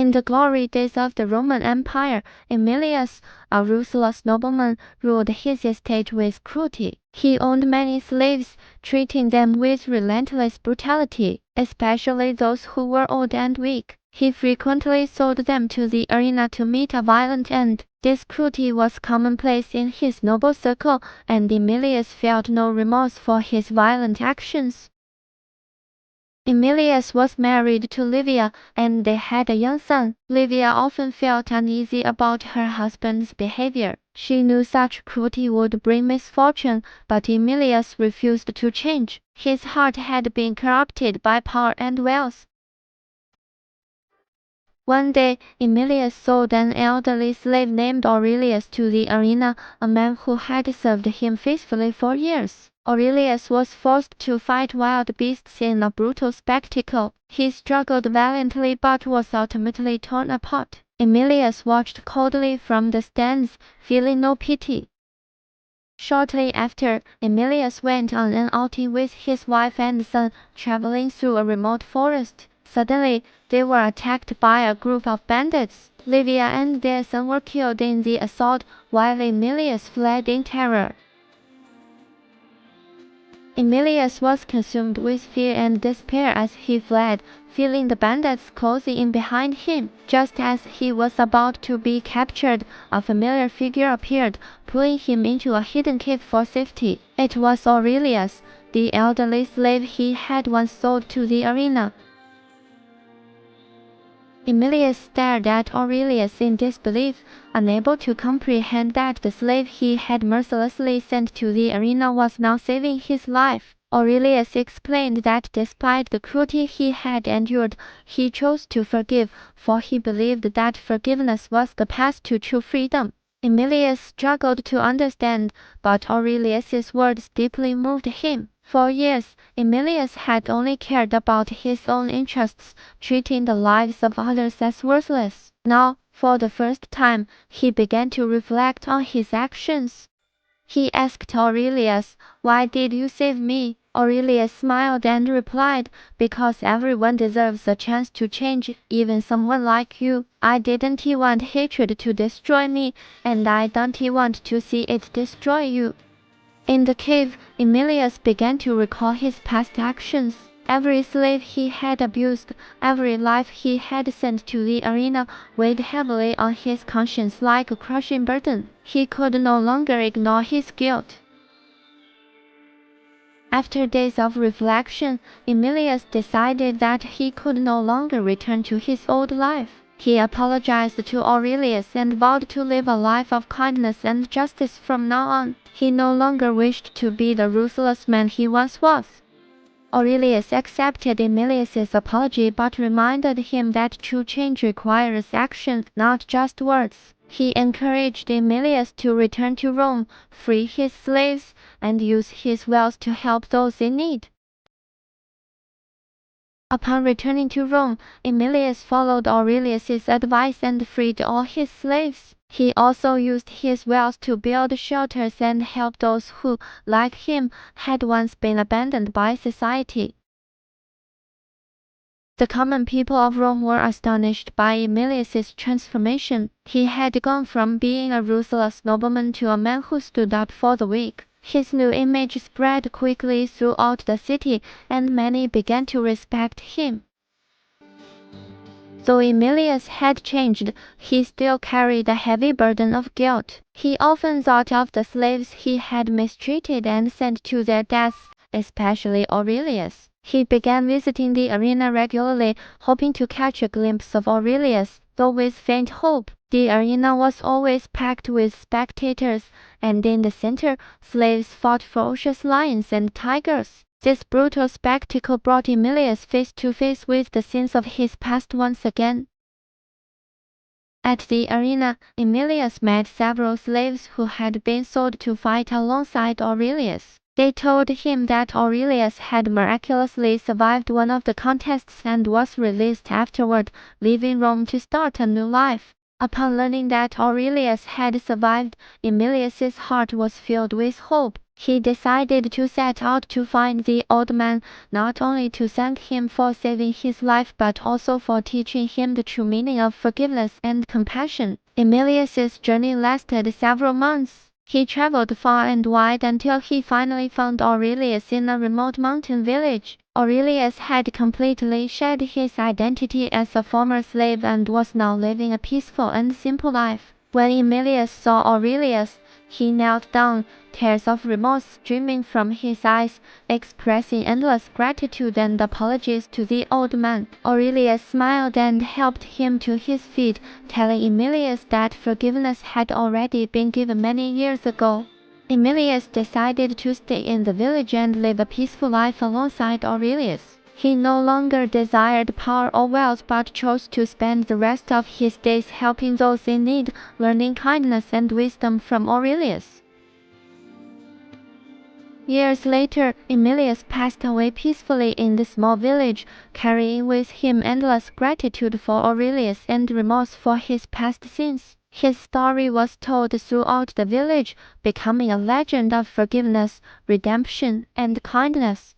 In the glory days of the Roman Empire, Aemilius, a ruthless nobleman, ruled his estate with cruelty. He owned many slaves, treating them with relentless brutality, especially those who were old and weak. He frequently sold them to the arena to meet a violent end. This cruelty was commonplace in his noble circle, and Aemilius felt no remorse for his violent actions. Aemilius was married to Livia, and they had a young son. Livia often felt uneasy about her husband's behavior. She knew such cruelty would bring misfortune, but Aemilius refused to change. His heart had been corrupted by power and wealth. One day, Aemilius sold an elderly slave named Aurelius to the arena, a man who had served him faithfully for years. Aurelius was forced to fight wild beasts in a brutal spectacle. He struggled valiantly but was ultimately torn apart. Aemilius watched coldly from the stands, feeling no pity. Shortly after, Aemilius went on an outing with his wife and son, traveling through a remote forest. Suddenly, they were attacked by a group of bandits. Livia and their son were killed in the assault, while Aemilius fled in terror. Aemilius was consumed with fear and despair as he fled, feeling the bandits closing in behind him. Just as he was about to be captured, a familiar figure appeared, pulling him into a hidden cave for safety. It was Aurelius, the elderly slave he had once sold to the arena. Aemilius stared at Aurelius in disbelief, unable to comprehend that the slave he had mercilessly sent to the arena was now saving his life. Aurelius explained that despite the cruelty he had endured, he chose to forgive, for he believed that forgiveness was the path to true freedom. Aemilius struggled to understand, but Aurelius's words deeply moved him. For years, Aemilius had only cared about his own interests, treating the lives of others as worthless. Now, for the first time, he began to reflect on his actions. He asked Aurelius, "Why did you save me?" Aurelius smiled and replied, "Because everyone deserves a chance to change, even someone like you. I didn't want hatred to destroy me, and I don't want to see it destroy you." In the cave, Aemilius began to recall his past actions. Every slave he had abused, every life he had sent to the arena, weighed heavily on his conscience like a crushing burden. He could no longer ignore his guilt. After days of reflection, Aemilius decided that he could no longer return to his old life. He apologized to Aurelius and vowed to live a life of kindness and justice from now on. He no longer wished to be the ruthless man he once was. Aurelius accepted Aemilius's apology but reminded him that true change requires action, not just words. He encouraged Aemilius to return to Rome, free his slaves, and use his wealth to help those in need. Upon returning to Rome, Aemilius followed Aurelius's advice and freed all his slaves. He also used his wealth to build shelters and help those who, like him, had once been abandoned by society. The common people of Rome were astonished by Aemilius's transformation. He had gone from being a ruthless nobleman to a man who stood up for the weak. His new image spread quickly throughout the city, and many began to respect him. Though Aemilius had changed, he still carried a heavy burden of guilt. He often thought of the slaves he had mistreated and sent to their deaths, especially Aurelius. He began visiting the arena regularly, hoping to catch a glimpse of Aurelius, though with faint hope. The arena was always packed with spectators, and in the center, slaves fought ferocious lions and tigers. This brutal spectacle brought Aemilius face to face with the sins of his past once again. At the arena, Aemilius met several slaves who had been sold to fight alongside Aurelius. They told him that Aurelius had miraculously survived one of the contests and was released afterward, leaving Rome to start a new life. Upon learning that Aurelius had survived, Aemilius's heart was filled with hope. He decided to set out to find the old man, not only to thank him for saving his life but also for teaching him the true meaning of forgiveness and compassion. Emilius's journey lasted several months. He traveled far and wide until he finally found Aurelius in a remote mountain village. Aurelius had completely shed his identity as a former slave and was now living a peaceful and simple life. When Emilius saw Aurelius, he knelt down, tears of remorse streaming from his eyes, expressing endless gratitude and apologies to the old man. Aurelius smiled and helped him to his feet, telling Emilius that forgiveness had already been given many years ago. Emilius decided to stay in the village and live a peaceful life alongside Aurelius. He no longer desired power or wealth but chose to spend the rest of his days helping those in need, learning kindness and wisdom from Aurelius. Years later, Emilius passed away peacefully in the small village, carrying with him endless gratitude for Aurelius and remorse for his past sins. His story was told throughout the village, becoming a legend of forgiveness, redemption, and kindness.